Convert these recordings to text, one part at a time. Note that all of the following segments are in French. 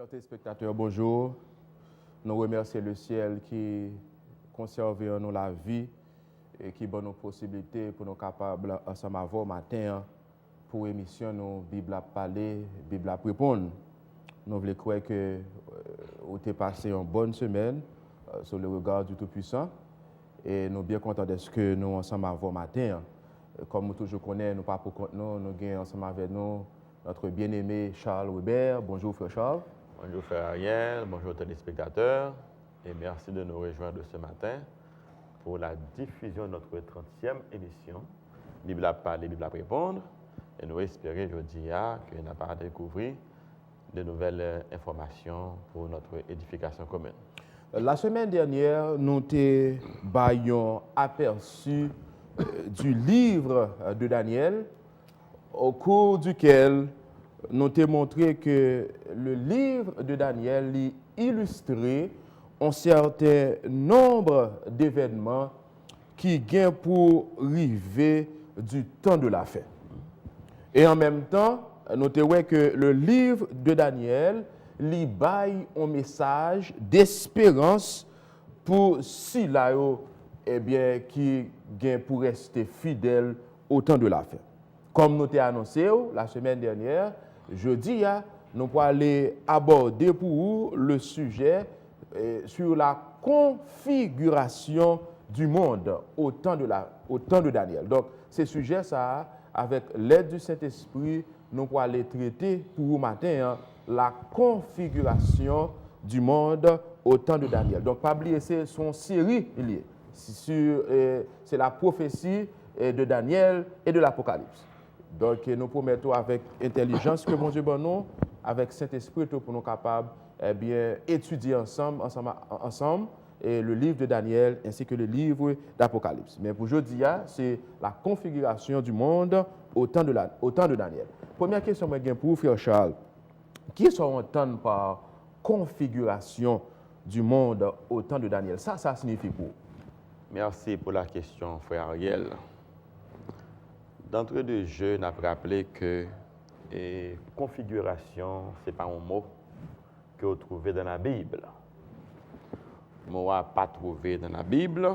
Chers téléspectateurs, bonjour. Nous remercions le ciel qui conserve en nous la vie et qui donne nos possibilités pour nous capables ensemble avoir matin pour émission nous Bible à parler, Bible à répondre. Nous voulons croire que vous avez passé une bonne semaine sur le regard du Tout-Puissant et nous sommes bien contents de ce que nous ensemble avoir matin. Comme nous toujours connaissons, nous pas pour compte nous avons ensemble avec nous notre bien-aimé Charles Weber. Bonjour frère Charles. Bonjour frère Ariel, bonjour téléspectateurs et merci de nous rejoindre ce matin pour la diffusion de notre 30e émission Bible à parler, Bible à répondre et nous espérons aujourd'hui que nous allons découvrir de nouvelles informations pour notre édification commune. La semaine dernière, nous avons aperçu du livre de Daniel au cours duquel nous avons montré que le livre de Daniel illustrait un certain nombre d'événements qui viennent pour arriver du temps de la fin. Et en même temps, nous avons vu que le livre de Daniel baille un message d'espérance pour ceux-là qui viennent pour rester fidèles au temps de la fin. Comme nous avons annoncé la semaine dernière, jeudi, nous allons aller aborder pour vous le sujet sur la configuration du monde au temps de Daniel. Donc, ce sujet, ça, avec l'aide du Saint-Esprit, nous allons aller traiter pour vous matin la configuration du monde au temps de Daniel. Donc, pas oublier, c'est son série liée. C'est la prophétie de Daniel et de l'Apocalypse. Donc, nous promettons avec intelligence que bon Dieu bon nous, avec Saint-Esprit pour nous capables étudier ensemble et le livre de Daniel ainsi que le livre d'Apocalypse. Mais pour aujourd'hui, c'est la configuration du monde au temps de Daniel. Première question pour vous, frère Charles. Qui est-ce qu'on entend par configuration du monde au temps de Daniel? Ça signifie quoi? Merci pour la question, frère Ariel. D'entrée de jeu, on a rappelé que configuration, ce n'est pas un mot que vous trouvez dans la Bible. Le mot n'est pas trouvé dans la Bible,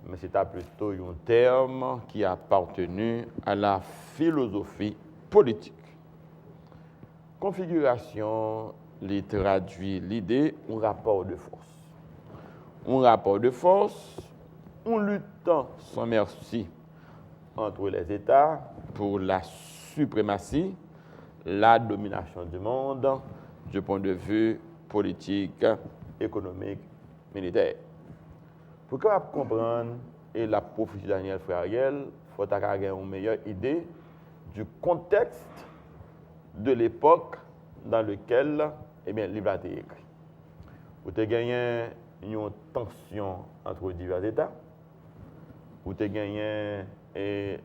mais c'est plutôt un terme qui a appartenu à la philosophie politique. Configuration, il traduit l'idée d'un rapport de force. Un rapport de force, un luttant sans merci entre les États pour la suprématie, la domination du monde du point de vue politique, économique, militaire. Pour comprendre la prophétie de Daniel frère Ariel, il faut avoir une meilleure idée du contexte de l'époque dans lequel le livre a été écrit. Vous avez gagné une tension entre divers États. Vous avez gagné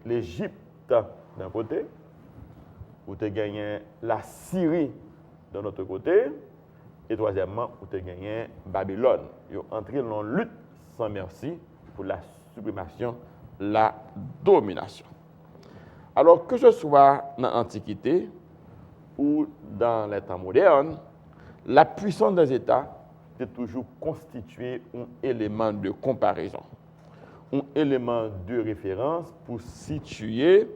l'Égypte d'un côté. Vous avez gagné la Syrie de l'autre côté. Et troisièmement, vous avez gagné Babylone. Ils ont entré dans une lutte sans merci pour la suprémation, la domination. Alors que ce soit dans l'Antiquité ou dans les temps modernes, la puissance des États est toujours constituée un élément de comparaison, un élément de référence pour situer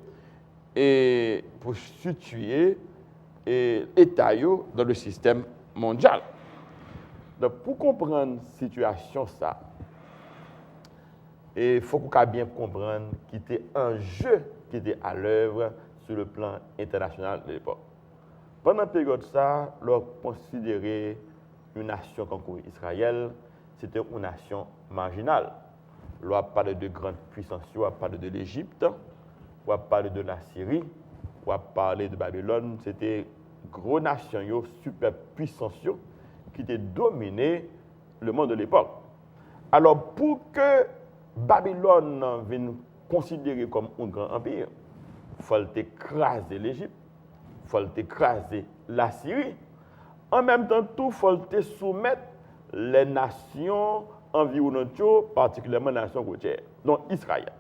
l'État dans le système mondial. Donc, pour comprendre la situation, il faut qu'on bien comprendre qu'il y était un jeu qui était à l'œuvre sur le plan international de l'époque. Pendant la période, l'on considérait une nation comme Israël, c'était une nation marginale. L'on a parlé de grandes puissances, on a parlé de l'Égypte, on a parlé de la Syrie, on a parlé de Babylone. C'était une grosse nation, super puissance qui était dominé le monde de l'époque. Alors, pour que Babylone vienne considéré comme un grand empire, il faut écraser l'Égypte, il faut écraser la Syrie. En même temps, il faut soumettre les nations environnantes, particulièrement les nations côtières, donc Israël.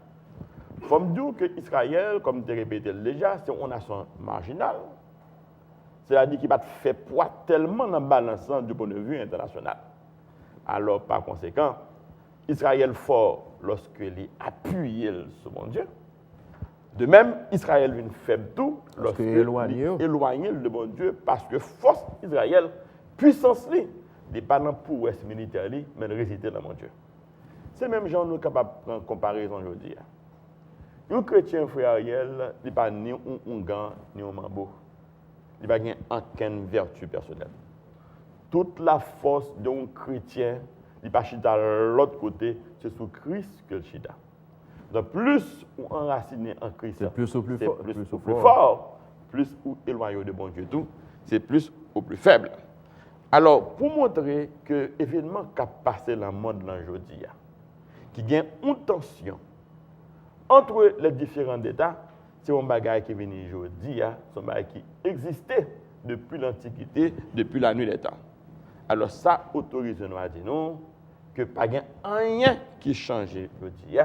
Il faut me dire que Israël, comme je l'ai répété déjà, c'est une nation marginale, C'est-à-dire qu'il va faire poids tellement dans le balançant du point de vue international. Alors, par conséquent, Israël fort lorsqu'il appuie sur mon Dieu. De même, Israël vient faible tout lorsqu'il éloigne de mon Dieu, parce que force Israël, puissance, n'est pas dans pour ouest militaire, mais de résister dans mon Dieu. C'est même genre nous capables de prendre comparaison aujourd'hui. Un chrétien frère Ariel, il n'est pas ni un gant, ni un mambo. Il n'a pas aucune vertu personnelle. Toute la force d'un chrétien, il n'est pas chita de l'autre côté, c'est sous Christ que le chita. Donc plus on enraciné en Christ, c'est plus ou plus fort. Plus fort, plus ou éloigné de bon Dieu tout, c'est plus ou plus faible. Alors, pour montrer que l'événement qui a passé dans le monde aujourd'hui, qui gagne une tension entre les différents États, c'est un bagage qui est venu aujourd'hui, c'est un bagage qui existait depuis l'Antiquité, depuis la nuit des temps. Alors ça autorise nous à dire non, que pas rien qui change aujourd'hui.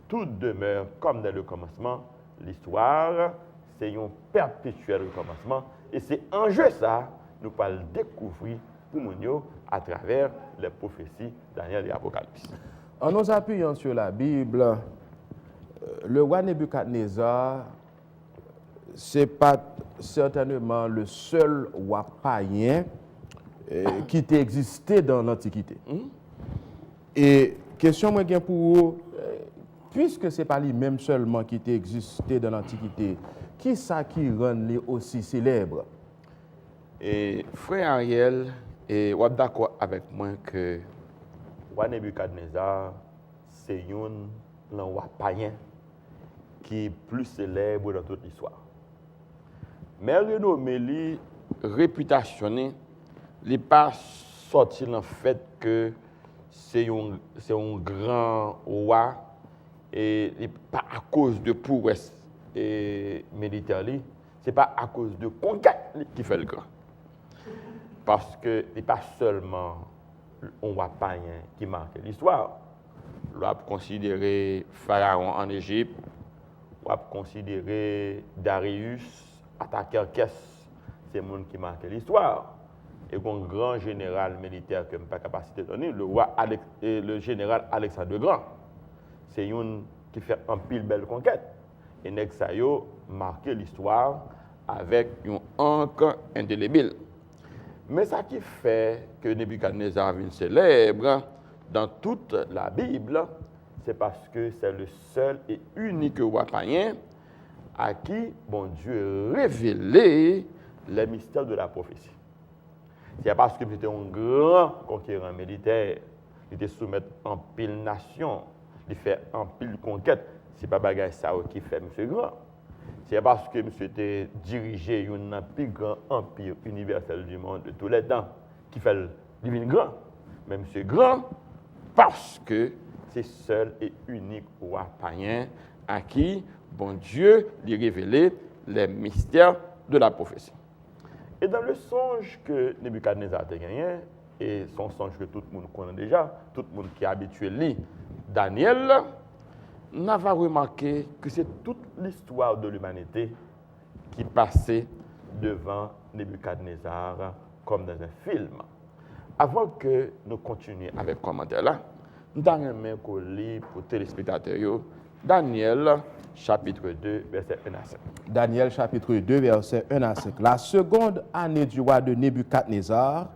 Tout demeure comme dans le commencement. L'histoire, c'est un perpétuel recommencement. Et c'est en jeu ça, nous allons découvrir pour nous à travers les prophéties Daniel et Apocalypse. En nous appuyant sur la Bible, le roi Nebuchadnezzar, ce n'est pas certainement le seul roi païen qui existait dans l'Antiquité. Et question moi pour vous, puisque ce n'est pas lui-même seulement qui existait dans l'Antiquité, qui ça qui rend lui aussi célèbre? Et frère Ariel, et vous êtes d'accord avec moi que le roi Nebuchadnezzar, c'est un roi païen qui est plus célèbre dans toute l'histoire. Mais renommé, réputationné, il n'est pas sorti dans le fait que c'est un grand roi et pas à cause de prouesse militaire, ce n'est pas à cause de conquête qui fait le grand. Parce que ce n'est pas seulement un roi païen qui marque l'histoire. On va considérer Pharaon en Égypte, on va considérer Darius, attaquant caisse, c'est le monde qui marque l'histoire. Et un grand général militaire que je n'ai pas capacité de donner, le général Alexandre le Grand. C'est un qui fait un pile belle conquête. Et Nexayo marqué l'histoire avec un encre indélébile. Mais ça qui fait que Nebuchadnezzar est célèbre dans toute la Bible, c'est parce que c'est le seul et unique roi païen à qui bon Dieu a révélé les mystères de la prophétie. C'est parce que c'était un grand conquérant militaire, il était soumis en pile nation, il fait en pile conquête. Ce n'est pas bagage ça qui fait M. Grand. C'est parce que M. était dirigé un plus grand empire universel du monde de tous les temps qui fait le divin grand. Mais M. Grand, parce que c'est seul et unique roi païen à qui bon Dieu lui révélé les mystères de la prophétie. Et dans le songe que Nebuchadnezzar a gagné, et son songe que tout le monde connaît déjà, tout le monde qui est habitué à lire Daniel, on va remarquer que c'est toute l'histoire de l'humanité qui passait devant Nebuchadnezzar comme dans un film. Avant que nous continuions avec le commentaire là, nous allons lire pour les téléspectateurs Daniel chapitre 2, verset 1 à 5. Daniel chapitre 2, verset 1 à 5. La seconde année du roi de Nebuchadnezzar,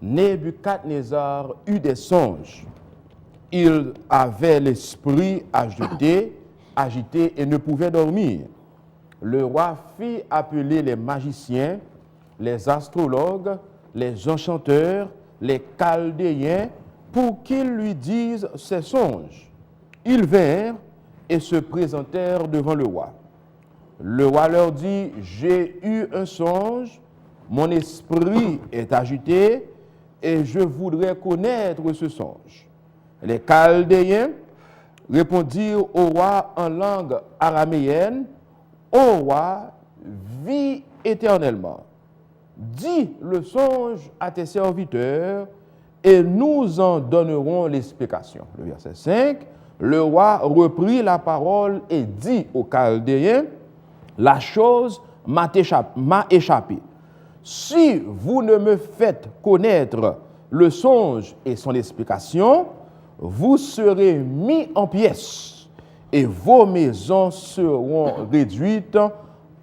Nebuchadnezzar eut des songes. Il avait l'esprit agité et ne pouvait dormir. Le roi fit appeler les magiciens, les astrologues, les enchanteurs, les chaldéens, pour qu'ils lui disent ses songes. Ils vinrent et se présentèrent devant le roi. Le roi leur dit, j'ai eu un songe, mon esprit est agité et je voudrais connaître ce songe. Les Chaldéens répondirent au roi en langue araméenne, ô roi, vis éternellement. Dis le songe à tes serviteurs et nous en donnerons l'explication. Le verset 5, le roi reprit la parole et dit aux Chaldéens, la chose m'a échappé. si vous ne me faites connaître le songe et son explication, vous serez mis en pièces et vos maisons seront réduites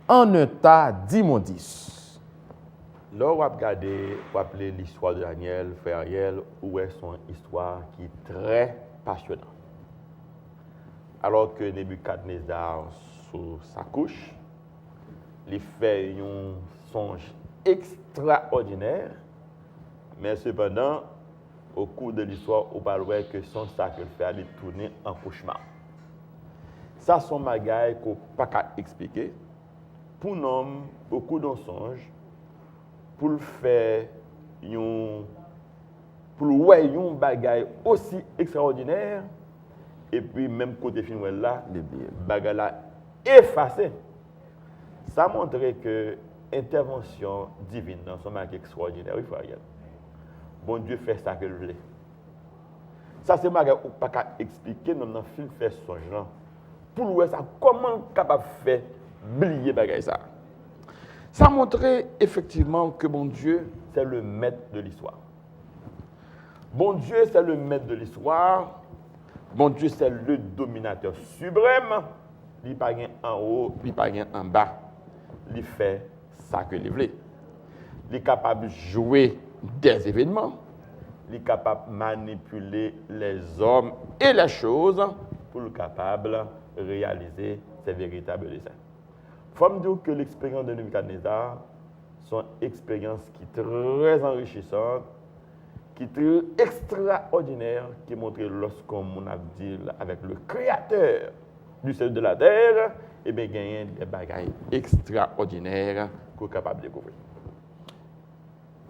en un tas d'immondices. Là, on va regarder, on va appeler l'histoire de Daniel, frère Ariel, où est son histoire qui est très passionnante. Alors que Nebuchadnezzar, sous sa couche, il fait un songe extraordinaire, mais cependant, au cours de l'histoire, on parle que son ça que le fait aller tourner en cauchemar. Ça, son bagaille qu'on ne peut pas expliquer. Pour nous, beaucoup de songes, pour le faire, pour le voir un bagaille aussi extraordinaire, et puis même côté film là, le bagaille là effacé. Ça montre que l'intervention divine dans son bagaille extraordinaire, il faut regarder. Bon Dieu fait ça que le voulait. Ça c'est bagaille qu'on ne peut pas expliquer dans le film fait songe là. Pour voir ça, comment capable de faire oublier bagaille ça. Ça montrait effectivement que bon Dieu, c'est le maître de l'histoire. Bon Dieu, c'est le maître de l'histoire. Bon Dieu, c'est le dominateur suprême. Il n'y a pas rien en haut, il n'y a pas rien en bas. Il fait ça que il veut. Il est capable de jouer des événements. Il est capable de manipuler les hommes et les choses pour être capable de réaliser ses véritables desseins. Il faut me dire que l'expérience de Nebuchadnezzar, c'est une expérience qui est très enrichissante, qui est très extraordinaire, qui montre lorsqu'on a dit avec le Créateur du ciel de la terre, et bien gagner des bagailles extraordinaires qu'on est capable de découvrir.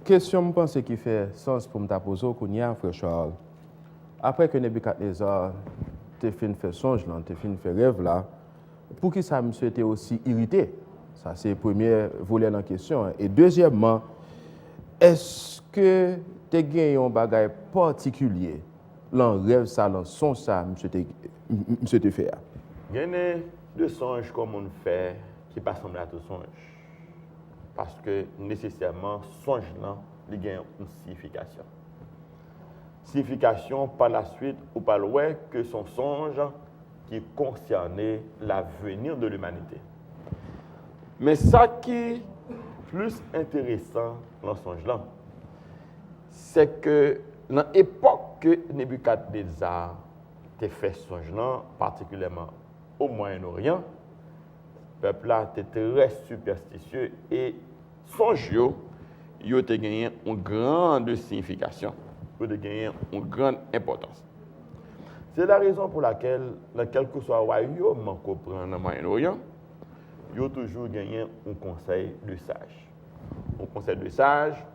Question, je pense, qui fait sens pour me poser, qu'on y a, frère Charles. Après que Nebuchadnezzar te fait faire songe, te fait faire rêve là, pour qui ça me était aussi irrité? Ça, c'est le premier volet en question. Et deuxièmement, est-ce que tu as gagné un bagage particulier dans le rêve, ça, dans son ça, monsieur te fait? Il y a deux songes comme on fait qui ne pas sembler à tout songe. Parce que nécessairement, songe là, il y a une signification. Signification par la suite ou par le que son songe qui concernait l'avenir de l'humanité. Mais ça qui est plus intéressant dans ce songe-là, c'est que dans l'époque que Nebuchadnezzar a fait ce songe-là, particulièrement au Moyen-Orient, le peuple-là était très superstitieux et songe il a gagné une grande signification, il a gagné une grande importance. C'est la raison pour laquelle, dans quel que soit le royaume qu'on prend dans le Moyen-Orient, il y a toujours gagné un conseil de sages. Un conseil de sages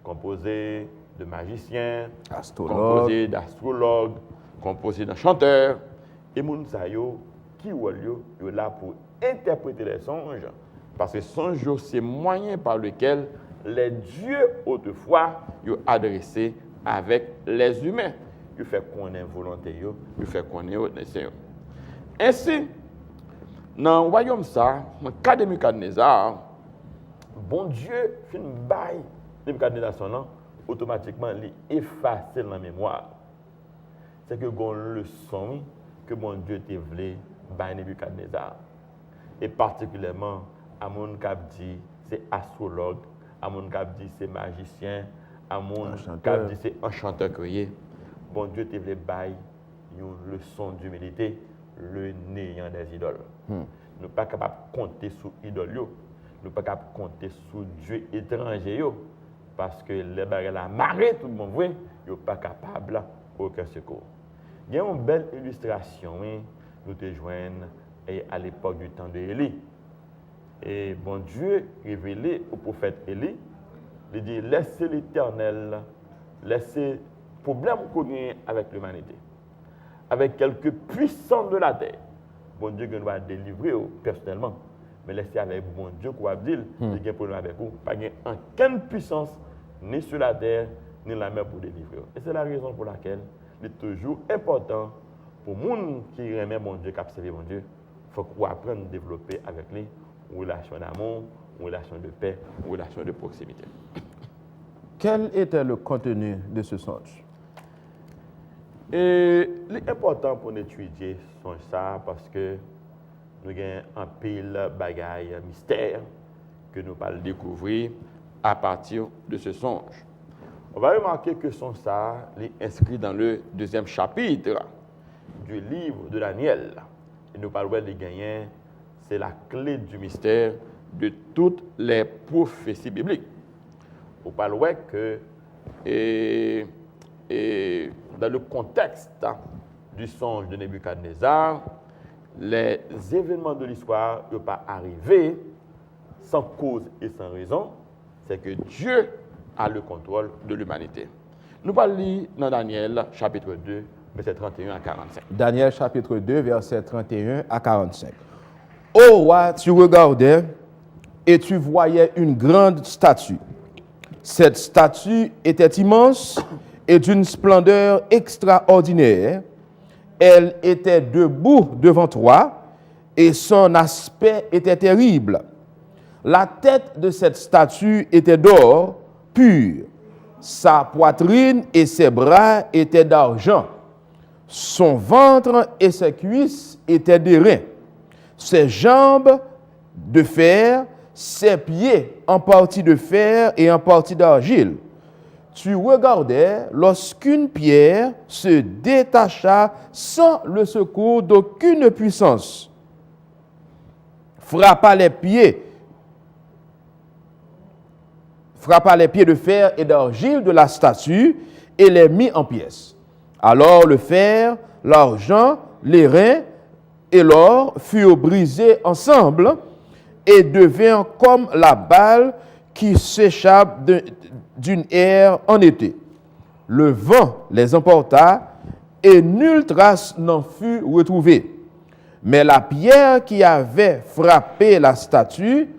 composé de magiciens, composé d'astrologues, composé de chanteurs, et les gens qui sont là pour interpréter les songes, parce que les songes, c'est le moyen par lequel les dieux autrefois ont adressé avec les humains. Il fait connaître volonté, il fait connaître les seigneurs. Ainsi, dans le royaume, dans le cas de Nebuchadnezzar, bon Dieu fait une baille Nebuchadnezzar son nom, automatiquement, il efface dans la mémoire. C'est que une leçon que bon Dieu te voulu bailler Nebuchadnezzar. Et particulièrement, à mon cap dit, c'est astrologue, à mon cap dit, c'est magicien, à mon cap dit, c'est enchanteur crié. Bon Dieu te voulu bailler une leçon d'humilité, le néant des idoles. Nous ne sommes pas capables de compter sur les idoles. Nous ne sommes pas capables de compter sur Dieu étranger. Parce que les barres la marée, tout le monde voit, ils ne sont pas capables aucun secours. Il y a une belle illustration, nous te joignons à l'époque du temps d'Élie. Et bon Dieu révélé au prophète Élie, il dit laissez l'Éternel, laissez le problème qu'on a avec l'humanité, avec quelques puissants de la terre. Bon Dieu qui nous va délivrer personnellement, mais laissez avec bon Dieu qu'on va dire, il y a un problème avec vous, pas aucune puissance ni sur la terre, ni la mer pour délivrer. Et c'est la raison pour laquelle il est toujours important pour les gens qui aiment mon Dieu, qui observent mon Dieu, il faut qu'on apprenne à développer avec lui une relation d'amour, une relation de paix, une relation de proximité. Quel était le contenu de ce songe? Et l'important pour nous étudier ce songe ça parce que nous avons un pile bagaille mystère que nous allons découvrir à partir de ce songe. On va remarquer que son ça est inscrit dans le 2e chapitre du livre de Daniel. Et nous parlons de gagner, c'est la clé du mystère de toutes les prophéties bibliques. On parle que dans le contexte du songe de Nebuchadnezzar, les événements de l'histoire ne sont pas arrivés sans cause et sans raison. C'est que Dieu a le contrôle de l'humanité. Nous parlons dans Daniel, chapitre 2, versets 31 à 45. Daniel, chapitre 2, versets 31 à 45. Ô roi, tu regardais et tu voyais une grande statue. Cette statue était immense et d'une splendeur extraordinaire. Elle était debout devant toi et son aspect était terrible. La tête de cette statue était d'or pur. Sa poitrine et ses bras étaient d'argent. Son ventre et ses cuisses étaient d'airain. Ses jambes de fer, ses pieds en partie de fer et en partie d'argile. Tu regardais lorsqu'une pierre se détacha sans le secours d'aucune puissance, frappa les pieds de fer et d'argile de la statue et les mit en pièces. Alors le fer, l'argent, l'airain et l'or furent brisés ensemble et devinrent comme la balle qui s'échappe d'une aire en été. Le vent les emporta et nulle trace n'en fut retrouvée. Mais la pierre qui avait frappé la statue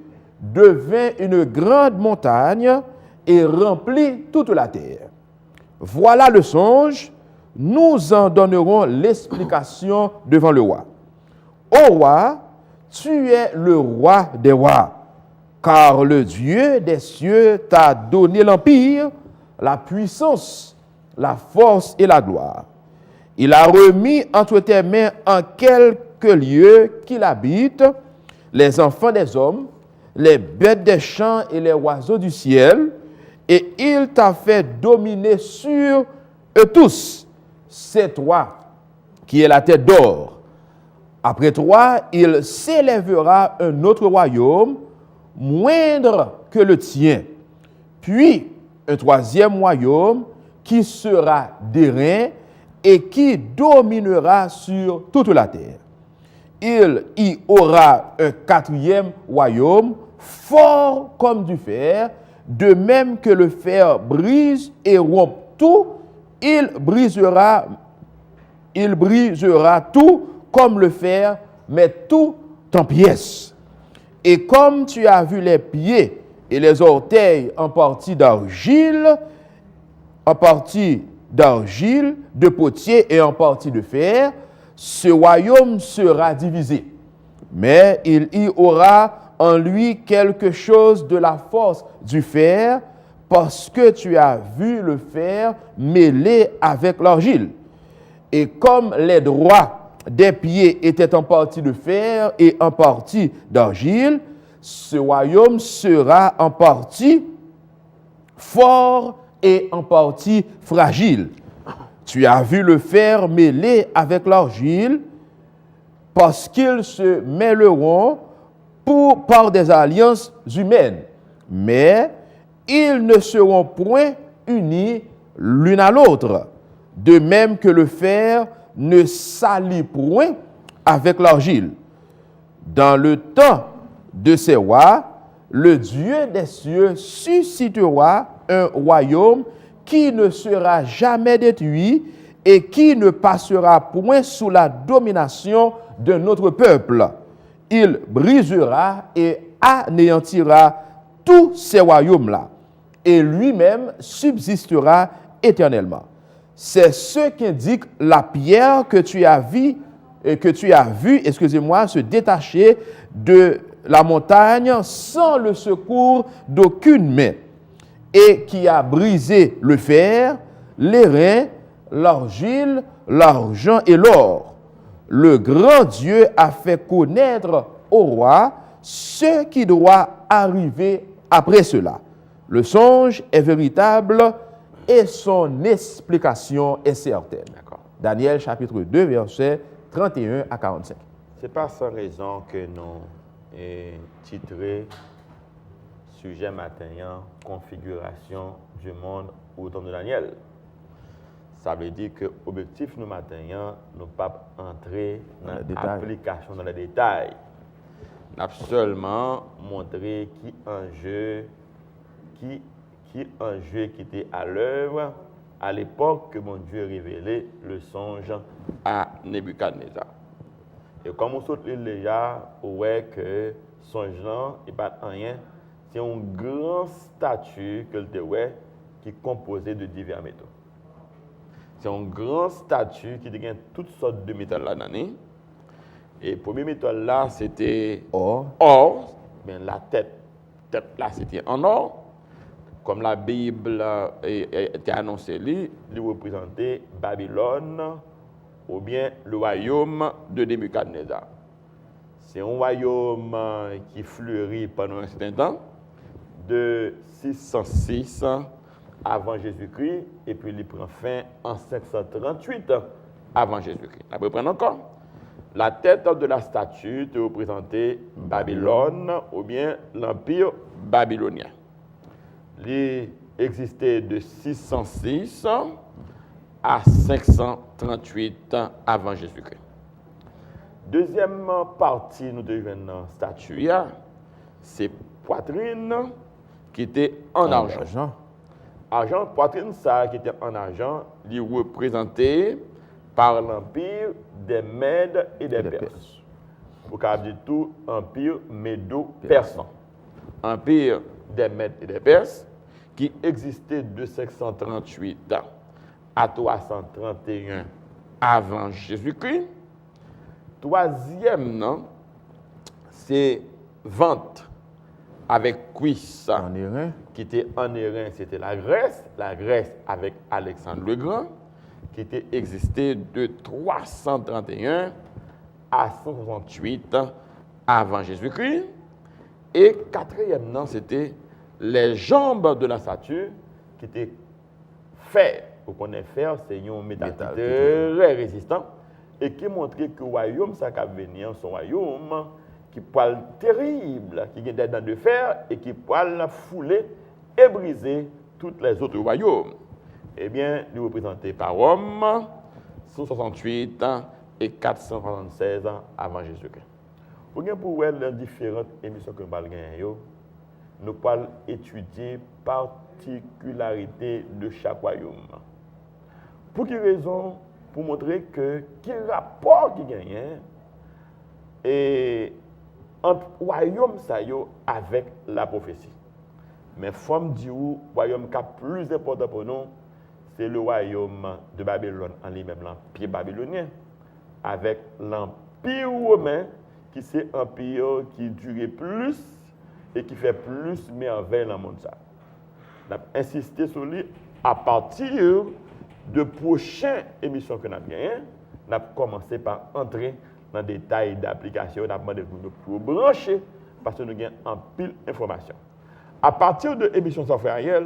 devint une grande montagne et remplit toute la terre. Voilà le songe, nous en donnerons l'explication devant le roi. Ô roi, tu es le roi des rois, car le Dieu des cieux t'a donné l'empire, la puissance, la force et la gloire. Il a remis entre tes mains en quelques lieux qu'il habite, les enfants des hommes, les bêtes des champs et les oiseaux du ciel, et il t'a fait dominer sur eux tous. C'est toi qui es la tête d'or. Après toi, il s'élèvera un autre royaume, moindre que le tien. Puis, un troisième royaume qui sera d'airain et qui dominera sur toute la terre. Il y aura un quatrième royaume, fort comme du fer, de même que le fer brise et rompt tout, il brisera tout comme le fer, mais tout en pièces. Et comme tu as vu les pieds et les orteils en partie d'argile, de potier et en partie de fer, ce royaume sera divisé. Mais il y aura en lui quelque chose de la force du fer, parce que tu as vu le fer mêlé avec l'argile. Et comme les droits des pieds étaient en partie de fer et en partie d'argile, ce royaume sera en partie fort et en partie fragile. Tu as vu le fer mêlé avec l'argile, parce qu'ils se mêleront par des alliances humaines, mais ils ne seront point unis l'une à l'autre, de même que le fer ne s'allie point avec l'argile. Dans le temps de ces rois, le Dieu des cieux suscitera un royaume qui ne sera jamais détruit et qui ne passera point sous la domination de notre peuple. Il brisera et anéantira tous ces royaumes-là, et lui-même subsistera éternellement. C'est ce qu'indique la pierre que tu as vue se détacher de la montagne sans le secours d'aucune main, et qui a brisé le fer, l'airain, l'argile, l'argent et l'or. Le grand Dieu a fait connaître au roi ce qui doit arriver après cela. Le songe est véritable et son explication est certaine. D'accord. Daniel chapitre 2, versets 31 à 45. Ce n'est pas sans raison que nous titré sujet matin, configuration du monde au temps de Daniel. Ça veut dire que l'objectif nous matin, nous pas entrer dans l'application, dans les détails. Nous avons seulement montré qui était à l'œuvre à l'époque que mon Dieu révélait le songe à Nebuchadnezzar. Et comme on saute déjà, on voit que songe n'est pas rien, c'est un grand statue que le ouais qui est composé de divers métaux. C'est un grand statue qui dégaine toutes sortes de métaux là-dedans. Et le premier métal là, c'était or. Bien, la tête là, c'était en or. Comme la Bible était annoncée, il représentait Babylone ou bien le royaume de Nebuchadnezzar. C'est un royaume qui fleurit pendant un certain temps, de 606 avant Jésus-Christ, et puis il prend fin en 538 avant Jésus-Christ. On va prendre encore. La tête de la statue représentait Babylone ou bien l'Empire babylonien. Il existait de 606 à 538 avant Jésus-Christ. Deuxième partie, nous devons dans la statue, c'est poitrine qui était en argent. Argent, poitrine, ça qui était en argent, il est représenté par l'empire des Mèdes et des Perses. Pour qu'on dise tout, empire médo-persan. Empire des Mèdes et des Perses qui existait de 538 à 331 avant Jésus-Christ. Troisième, non, c'est vente avec cuisse qui était en Airain, c'était la Grèce avec Alexandre le Grand, qui était existé de 331 à 168 avant Jésus-Christ. Et quatrième, non, c'était les jambes de la statue qui étaient fer. Vous connaissez fer, c'est un métal très résistant et qui montrait que le royaume, ça a venir, son royaume, qui poil terrible, qui a des dents de fer et qui poil fouler et briser tous les autres royaumes. Eh bien, il est représenté par Rome, 168 et 476 avant Jésus-Christ. Pour voir les différentes émissions que nous avons, nous pouvons étudier particularité de chaque royaume. Pour quelle raison? Pour montrer que quel rapport qui gagne et entre royaume avec la prophétie. Mais forme du royaume qui est plus important pour nous, c'est le royaume de Babylone en lui-même, l'empire babylonien, avec l'empire romain, qui c'est un empire qui dure plus et qui fait plus merveille dans le monde. On a insisté sur lui à partir de prochaines émissions que nous avons gagnées. On a commencé par entrer dans les détails d'application, on a demandé pour brancher parce que nous avons en pile d'informations. À partir de l'émission software,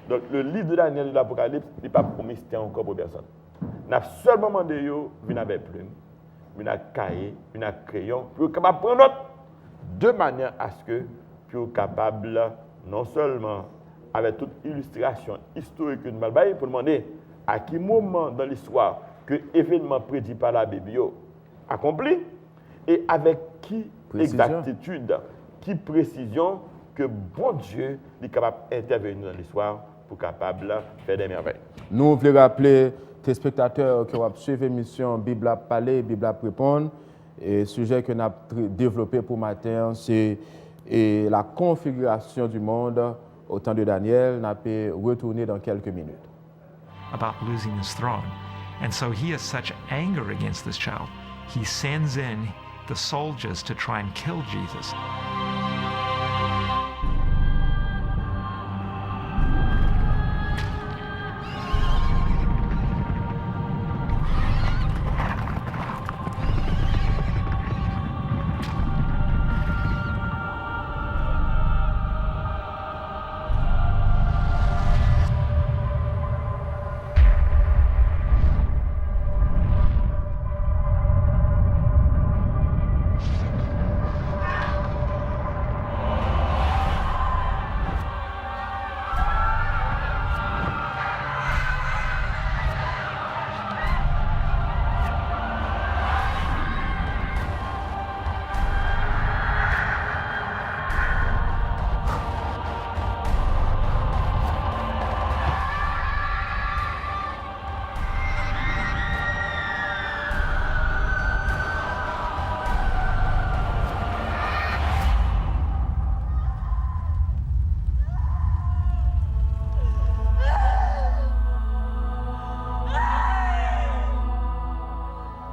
donc le livre de Daniel de l'Apocalypse n'est pas pour mystère encore pour personne. On a seulement demandé de venir avec plume, venir avec cahier, venir avec crayon, pour capable prendre note de manière à ce que pour capable non seulement avec toute illustration historique que nous avons pour demander à quel moment dans l'histoire que l'événement prédit par la Bible accompli et avec qui exactitude, qui précision que bon Dieu est capable d'intervenir dans l'histoire pour capable faire des merveilles. Nous voulons rappeler les spectateurs qui ont suivi l'émission Bible à parler, Bible à répondre. Et le sujet que nous avons développé pour matin, c'est la configuration du monde au temps de Daniel. Nous allons retourner dans quelques minutes. About losing his throne. And so he has such anger against this child. He sends in the soldiers to try and kill Jesus.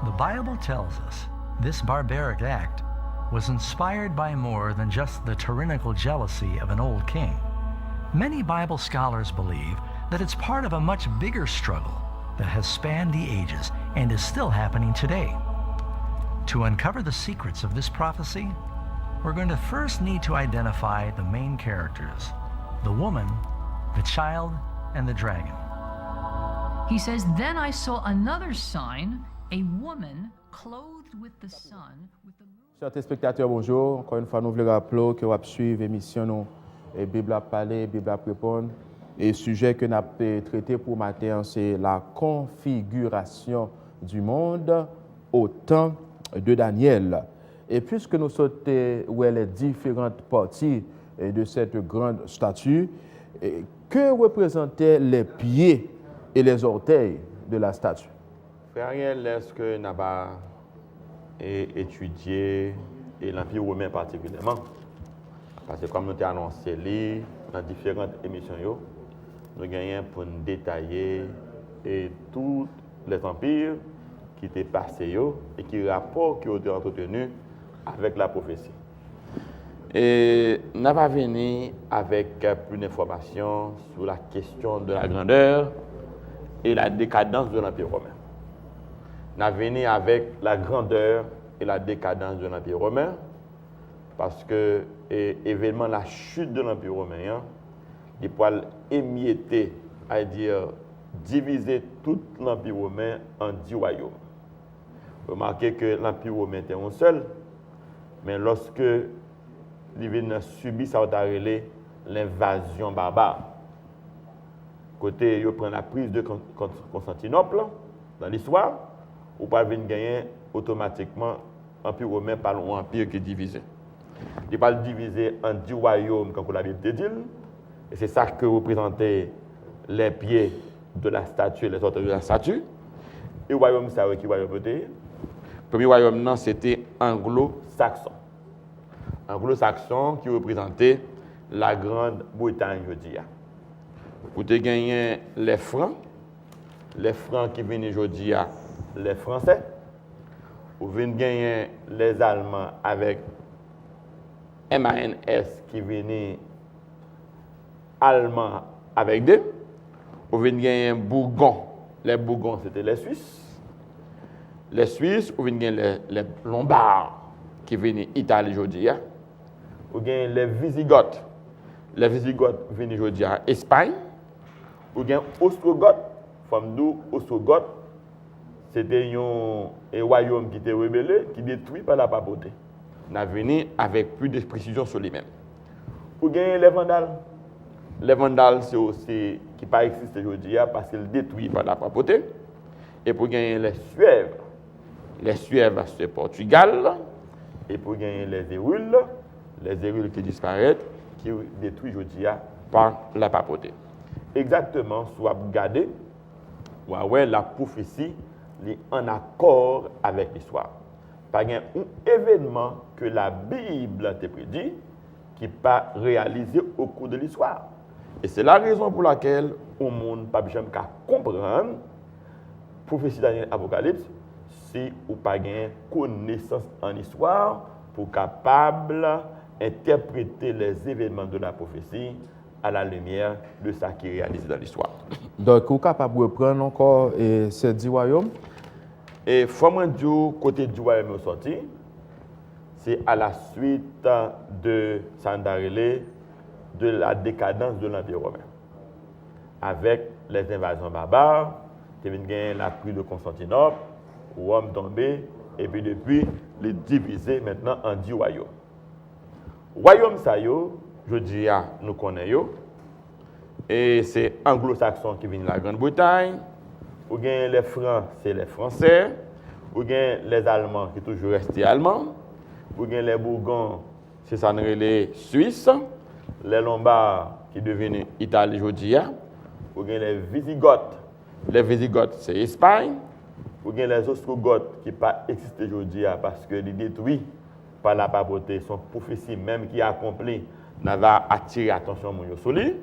The Bible tells us this barbaric act was inspired by more than just the tyrannical jealousy of an old king. Many Bible scholars believe that it's part of a much bigger struggle that has spanned the ages and is still happening today. To uncover the secrets of this prophecy, we're going to first need to identify the main characters: the woman, the child, and the dragon. He says, "Then I saw another sign, a woman clothed with the sun, with the moon." Chers téléspectateurs, bonjour. Encore une fois, nous voulons rappeler que vous suivez l'émission nous et Bible à parler, Bible à répondre. Et le sujet que nous avons traité pour matin, c'est la configuration du monde au temps de Daniel. Et puisque nous sautons où les différentes parties de cette grande statue, que représentaient les pieds et les orteils de la statue? Frère Ariel, est-ce que nous avons étudié l'Empire romain particulièrement? Parce que comme nous avons annoncé dans différentes émissions, nous avons pour nous détailler tous les empires qui étaient passés et qui rapportent qui ont été entretenus avec la prophétie. Et nous allons venir avec plus d'informations sur la question de la grandeur et la décadence de l'Empire romain. Nous allons venir avec la grandeur et la décadence de l'Empire romain parce que événement la chute de l'Empire romain, il peut émietter, c'est-à-dire diviser tout l'Empire romain en 10 royaumes. Remarquez que l'Empire romain était un seul, mais lorsque il a subi l'invasion barbare, côté il prend la prise de Constantinople dans l'histoire, ou pas venir gagner automatiquement l'Empire romain par un empire qui est divisé. Il va le diviser en 10 royaumes, comme la Bible dit, et c'est ça que représentaient les pieds de la statue et les autres de la statue. Et le royaume, c'est qui royaume? Le premier royaume, c'était anglo-saxon. Anglo-saxon qui représentait la Grande-Bretagne, je dis. Vous avez gagné les Francs qui viennent aujourd'hui, les Français. Vous venez gagner les Allemands avec MANS qui viennent Allemands avec D. Vous venez gagner Bourgogne. Les Bourgons, c'était les Suisses. Les Suisses, vous venez gagner les Lombards qui viennent Italie aujourd'hui. Vous gagnez les Visigoths. Les Visigoths viennent aujourd'hui à Espagne. Vous gagnez Ostrogoths. Comme nous, Ostrogoths, c'était un royaume qui était rebellé, qui détruit par la papauté. On a venu avec plus de précision sur les mêmes. Vous gagnez les Vandales. Les Vandales, c'est aussi qui pas existé aujourd'hui parce qu'ils détruisent par la papauté. Et pour gagner les Suèves. Les Suèves, c'est Portugal. Et pour gagner les Hérules qui disparaissent, qui détruisent aujourd'hui par la papauté. Exactement, soit regardez, la prophétie est en accord avec l'histoire. Pas un événement que la Bible te prédit qui n'est pas réalisé au cours de l'histoire. Et c'est la raison pour laquelle au monde pas besoin de comprendre prophétie Daniel Apocalypse si ou pas gain connaissance en histoire pour capable interpréter les événements de la prophétie à la lumière de ce qui est réalisé dans l'histoire. Donc, vous êtes capable de reprendre encore ces 10 royaumes? Et il faut dire côté du royaume sorti, c'est à la suite de Sandarele, de la décadence de l'Empire romain. Avec les invasions barbares, il y a la prise de Constantinople, Rome tombé, et puis depuis, les diviser maintenant en 10 royaumes. Royaume ça yo, je dis nous connaissons, et c'est anglo-saxon qui viennent de la Grande-Bretagne, ou bien les Francs, c'est les Français, ou bien les Allemands qui toujours restés Allemands, ou bien les Bourgonds, c'est ça les Suisses, les Lombards qui deviennent Italie aujourd'hui, ou bien les Visigoths, c'est Espagne, ou bien les Ostrogoths qui pas existé aujourd'hui parce que les détruits par la papauté, son prophétie même qui est accomplie, n'avait attiré l'attention sur lui,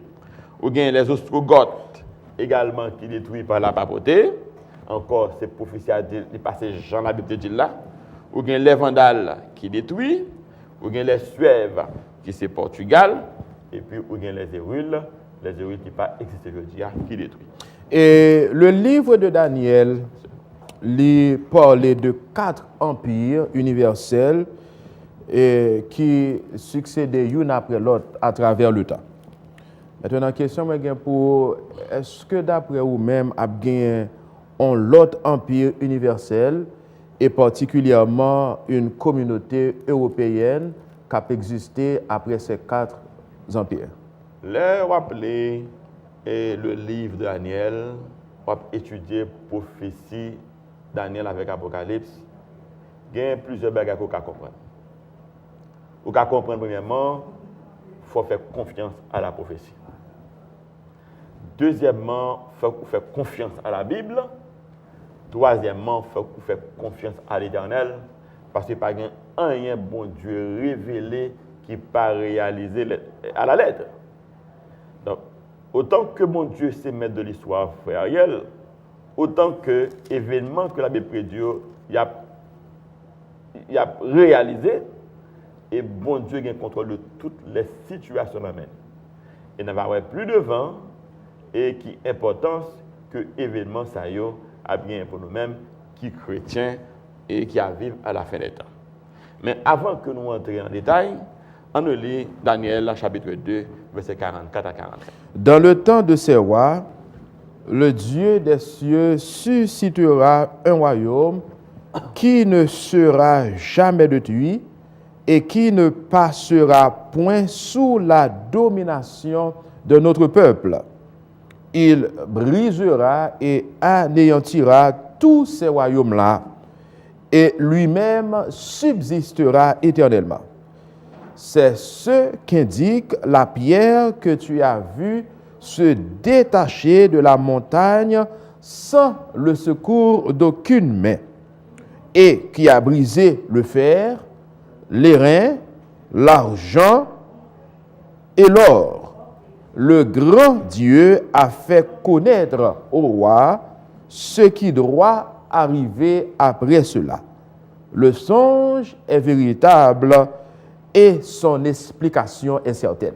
ou bien les Ostrogoths également qui détruits par la papauté, encore ces prophéties qui passent Jean la Bible dit là, ou bien les Vandales qui détruisent, ou bien les Suèves qui c'est Portugal, et puis ou bien les Hérules qui pas existé aujourd'hui qui détruisent. Et le livre de Daniel lui parlait de 4 empires universels qui succédaient l'un après l'autre à travers le temps. Maintenant, la question pour est-ce que d'après vous-même, vous avez un autre empire universel et particulièrement une communauté européenne qui a existé après ces 4 empires? Le rappeler le livre de Daniel, on va étudier prophétie Daniel avec Apocalypse. Il y a plusieurs bagages qu'on comprendre. Pour comprendre premièrement, il faut faire confiance à la prophétie. Deuxièmement, il faut faire confiance à la Bible. Troisièmement, il faut faire confiance à l'Éternel. Parce qu'il n'y a pas rien bon Dieu révélé qui n'est pas réalisé à la lettre. Donc, autant que mon Dieu sait mettre de l'histoire, frère Ariel, autant que événement que la Bible prédit, il a réalisé, et bon Dieu a contrôle de toutes les situations même. Il n'y a plus de vent, et qui importance que événement ça a bien pour nous-mêmes, qui chrétiens et qui vivent à la fin des temps. Mais avant que nous entrions en détail, on lit Daniel chapitre 2, versets 44 à 45. Dans le temps de ces rois, le Dieu des cieux suscitera un royaume qui ne sera jamais détruit et qui ne passera point sous la domination de notre peuple. Il brisera et anéantira tous ces royaumes-là et lui-même subsistera éternellement. C'est ce qu'indique la pierre que tu as vue se détacher de la montagne sans le secours d'aucune main, et qui a brisé le fer, l'airain, l'argent et l'or. Le grand Dieu a fait connaître au roi ce qui doit arriver après cela. Le songe est véritable et son explication est certaine.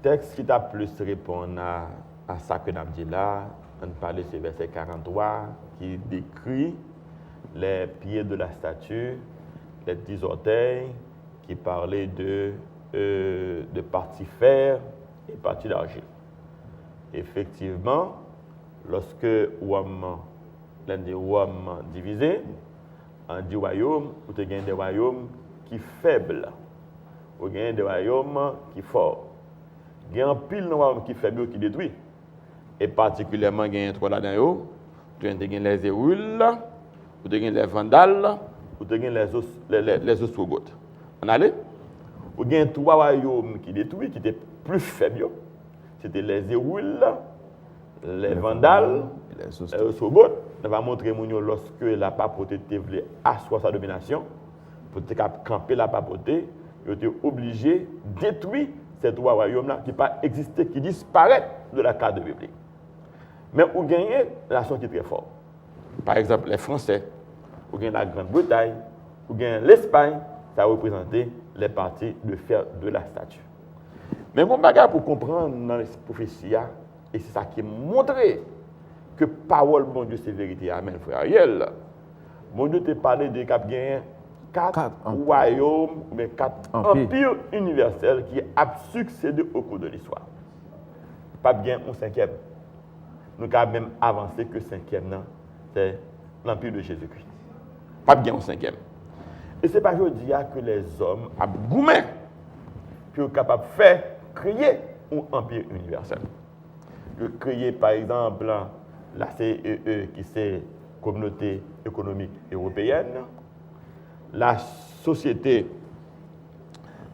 Texte qui t'a plus répondre à ça que nous avons dit là, on parlait du verset 43 qui décrit les pieds de la statue, les 10 orteils, qui parlaient de partie fer et partie d'argile. Effectivement, lorsque l'un des royaumes divisés, en 10 royaumes, vous avez des royaumes qui sont faibles, vous avez des royaumes qui sont forts. Il y a un pile de royaumes qui sont faibles qui détruit. Et particulièrement, il y a 3 là-dedans, vous avez les Hérules, vous avez les Vandales, vous avez les Ostrogoths. On allait? Vous avez 3 royaumes qui détruisent, qui étaient plus faibles. C'était les Hérules, les Vandales, les Ostrogoths. On va montrer lorsque la papauté voulait asseoir sa domination, pour camper la papauté, ils étaient obligés de détruire ces 3 royaumes-là qui n'ont pas existé, qui disparaissent de la carte biblique. Mais vous gagnez la nation qui est très forte. Par exemple, les Français, vous gagnez la Grande-Bretagne, vous gagnez l'Espagne, ça représentait les parties de fer de la statue. Mais mon bagage pour comprendre dans les prophéties, et c'est ça qui est montré que parole bon Dieu c'est vérité. Amen, frère Ariel. Bon Dieu te parlé de cap gagné 4 royaumes, mais 4 empires universels qui ont succédé au cours de l'histoire. Pas bien un cinquième. Nous avons même avancé que cinquième, c'est l'empire de Jésus-Christ. Pas bien un cinquième. Et ce n'est pas aujourd'hui que les hommes ont gourmé qui sont capables de faire créer un empire universel. De créer par exemple la CEE qui c'est Communauté économique européenne, la société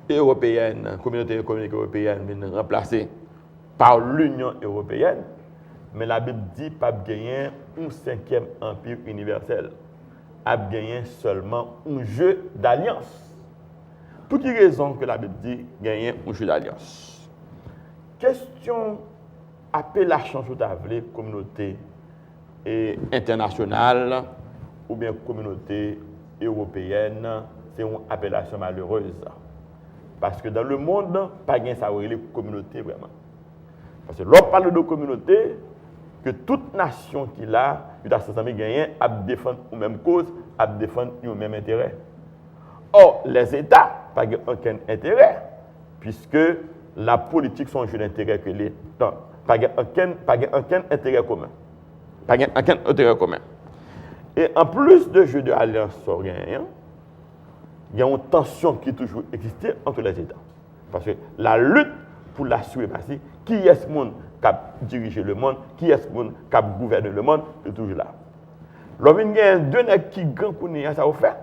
européenne, Communauté économique européenne, est remplacée par l'Union européenne, mais la Bible dit pas gagner un cinquième empire universel, a gagné seulement un jeu d'alliance. Pour quelle raison que la Bible dit gagner un jeu d'alliance? Question appellation sous table communauté internationale ou bien communauté européenne, c'est une appellation malheureuse. Parce que dans le monde, pas gain ça les communautés vraiment. Parce que l'on parle de communauté, que toute nation qui l'a, il a ensemble gagné à défendre une même cause, à défendre un même intérêt. Or, les États n'ont aucun intérêt, puisque la politique sont un jeu d'intérêt que les temps. Pas aucun intérêt commun. Pas aucun intérêt commun. Et en plus de jeu de alliance il y a une tension qui toujours existé entre les États. Parce que la lutte pour la suprématie, qui est ce monde qui a dirigé le monde, qui est ce monde qui a gouverné le monde, c'est toujours là. Lorsqu'il y a deux nègres qui grand ça a fait,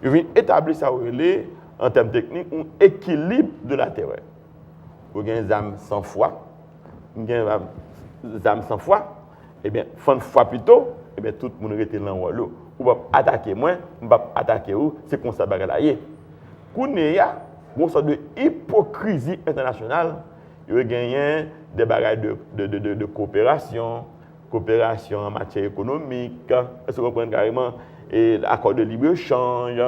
ils viennent établir ça en termes techniques un équilibre de la terre. Vous avez des âmes sans foi, vous avez des âmes sans foi, eh bien, fin de foi plutôt, eh bien, tout le monde était dans le lot. Ou pas attaquer moi, ou pas attaquer vous, c'est comme ça que là. Quand il y a une sorte de hypocrisie internationale, il y a gagné des bagages de coopération en matière économique, est-ce que vous comprenez carrément, et accord de libre-échange,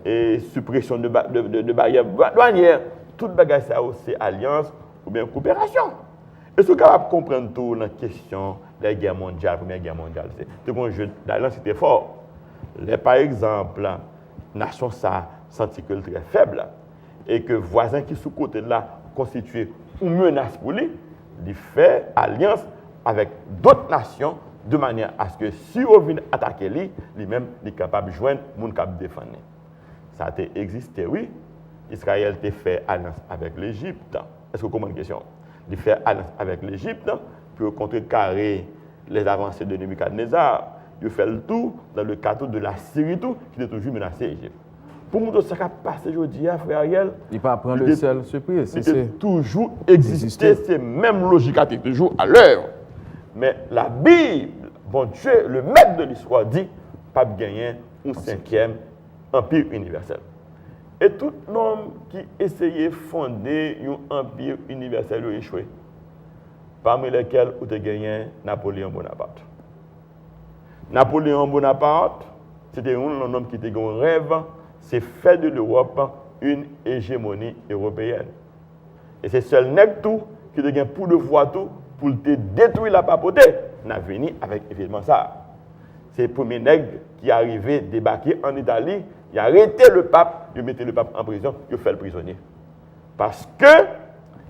et suppression de barrières douanières, tout bagage ça c'est alliance ou bien coopération. Est-ce que vous êtes capable de comprendre tout dans la question de la guerre mondiale, la première guerre mondiale? C'est un jeu d'alliance c'était fort. Par exemple, la nation ça sentit que très faible et que voisin qui sous côté là constitue une menace pour lui, il fait alliance avec d'autres nations de manière à ce que si on vient attaquer lui, lui-même il est capable de joindre mon cap défendre. Ça a existé, oui. Israël a fait alliance avec l'Égypte. Est-ce que vous comprenez la question? Il fait alliance avec l'Égypte pour contrecarrer les avancées de Nebuchadnezzar. Il fait le tout dans le cadre de la Syrie tout, qui est toujours menacé l'Égypte. Pour nous, ça a passé aujourd'hui, frère Ariel. Il ne peut pas prendre le seul surprise. C'est toujours existé, c'est même logique, toujours à l'heure. Mais la Bible, bon Dieu, le maître de l'histoire, dit pas gagner un cinquième empire universel. Et tout homme qui essayait de fonder un empire universel a échoué. Parmi lesquels vous avez gagné Napoléon Bonaparte. Napoléon Bonaparte, c'était un homme qui était un rêve, c'est faire de l'Europe une hégémonie européenne. Et c'est seul nègre tout qui a gagné pour de fois tout pour te détruire la papauté. N'a venu avec évidemment ça. C'est le premier nègre qui est arrivé débarquer en Italie, il a arrêté le pape, il mettait le pape en prison, il a fait le prisonnier. Parce que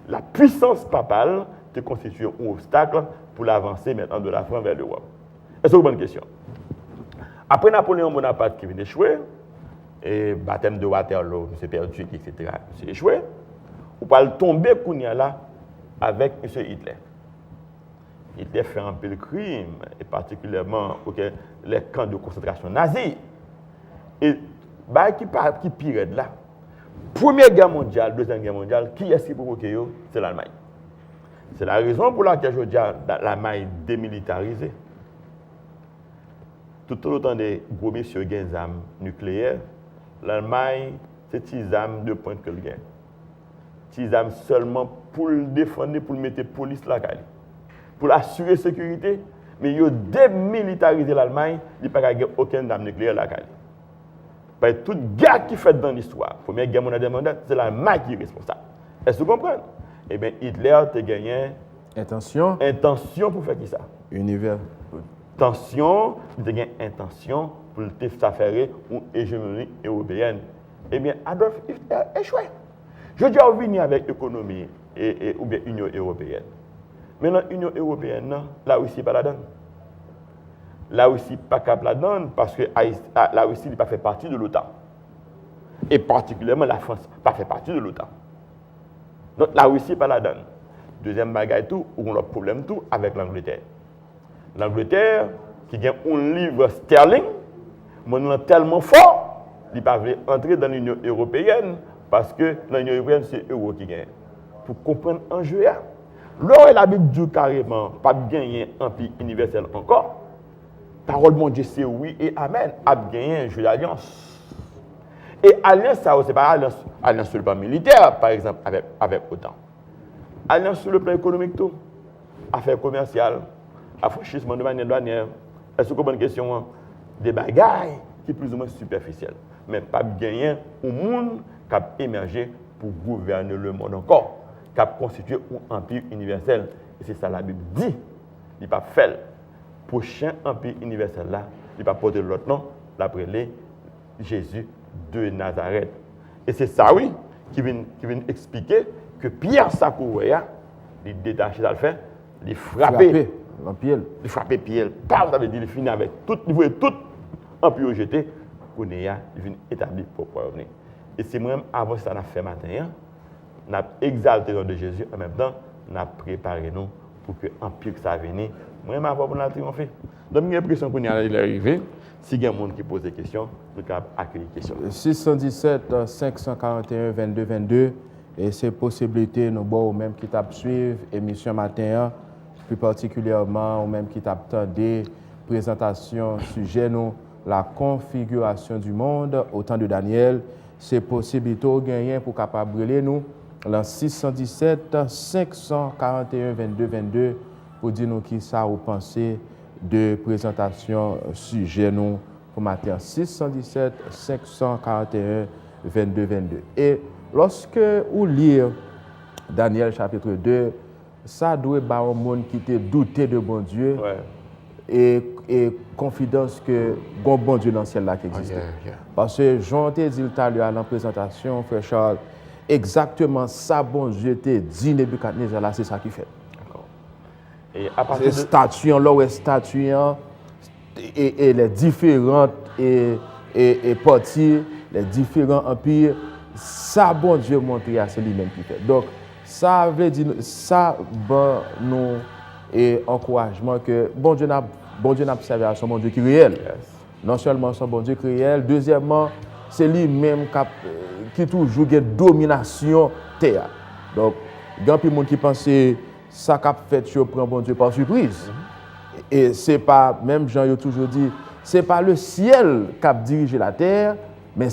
la puissance papale te constitue un obstacle pour l'avancée maintenant de la France vers l'Europe. Est-ce que c'est une bonne question? Après Napoléon Bonaparte qui vient d'échouer, et baptême de Waterloo, M. perdu, etc., c'est échoué, on parle tomber là avec M. Hitler. Hitler fait un peu de crime, et particulièrement les camps de concentration nazis. Et qui pire là? Première guerre mondiale, deuxième guerre mondiale, qui est-ce qui provoque? C'est l'Allemagne. C'est la raison pour laquelle je dis l'Allemagne démilitarisée. Tout autant des gros messieurs qui ont des armes nucléaires, l'Allemagne, c'est des armes de pointe que le gagne. Des armes seulement pour le défendre, pour le mettre la police là, pour assurer la sécurité, mais ils ont démilitarisé l'Allemagne, il n'y a pas aucune arme nucléaire là. Parce que toute guerre qui fait dans l'histoire, première guerre mondiale, c'est l'Allemagne qui est responsable. Est-ce que vous comprenez? Eh bien, Hitler a gagné Intention. pour faire qui ça? Univers. Intention, il a gagné intention pour le faire une hégémonie européenne. Eh bien, Adolf Hitler a échoué. Je dis à venir avec l'économie ou bien l'Union européenne. Maintenant, l'Union européenne, non, la Russie n'est pas la donne. La Russie n'est pas capable la donne parce que la Russie n'est pas fait partie de l'OTAN. Et particulièrement la France n'a pas fait partie de l'OTAN. Donc la Russie n'est pas la donne. Deuxième bagaille tout, ou on a problème tout avec l'Angleterre. L'Angleterre, qui gagne un livre sterling, maintenant tellement fort, il ne peut pas entrer dans l'Union européenne parce que dans l'Union européenne, c'est l'euro qui gagne. Pour comprendre l'enjeu, là, il a dit carrément, pas gagner un empire universel encore. Parole de mon Dieu, c'est oui et amen. A gagné un jeu d'alliance. Et alliance, ça, c'est pas alliance sur le plan militaire, par exemple, avec l'OTAN. Alliance sur le plan économique, tout. Affaires commerciales, affranchissement de manière douanière. Est-ce que vous avez une question? Des bagailles qui sont plus ou moins superficielles. Mais pas gagner un monde qui a émergé pour gouverner le monde encore. Qui a constitué un empire universel. Et c'est ça la Bible dit. Il n'est pas fait. Prochain empire universel là, il va porter l'autre nom, l'appelé Jésus de Nazareth. Et c'est ça, oui, qui vient expliquer que Pierre Sakouya, il détache dans le fait, il frappait. Il frappait Pierre. Pas, ça veut dire, il finit avec tout niveau et tout empire jeté, qu'on est là, il vient établir pour revenir. Et c'est moi-même, avant ça, on a fait matin, on a exalté le nom de Jésus, en même temps, on a préparé nous pour que l'empire ça vienne. Moi-même, avant pour triompher. Donc, j'ai l'impression qu'on est arrivé. Si il y a des gens qui posent des questions, nous pouvons accueillir les questions. 617 541 22 22. Et c'est possibilité, nous, ou même qui t'a suivre l'émission matin, plus particulièrement, ou même qui t'a attendu présentation sujet, nous, la configuration du monde au temps de Daniel. C'est possibilité de gagner pour capable brûler nous. Dans 617 541 22 22. Pour dire nous qui ça vous pensez de présentation sujet nous pour matin 617 541 22 22. Et lorsque vous lisez Daniel chapitre 2, ça doit être un monde qui te douté de bon Dieu et confidence que bon Dieu dans le ciel là qui existe. Parce que Jean te dit tout à l'heure dans la présentation, frère Charles, exactement ça bon Dieu te dit Nebuchadnezzar là, c'est ça qui fait. Et à partir de statues, là où est statues et les différentes et parties, les différents empires, ça bon Dieu montré à c'est lui-même qui fait. Donc ça veut dire ça bon nous et encouragement que bon Dieu n'a servi à son bon Dieu qui est réel. Non seulement son bon Dieu qui est réel, deuxièmement c'est lui-même qui toujours a domination terre. Donc il y a plein de monde qui pense ça qu'a fait tu prend bon Dieu par surprise. Et c'est pas même Jean a toujours dit c'est pas le ciel qui a dirigé la terre, mais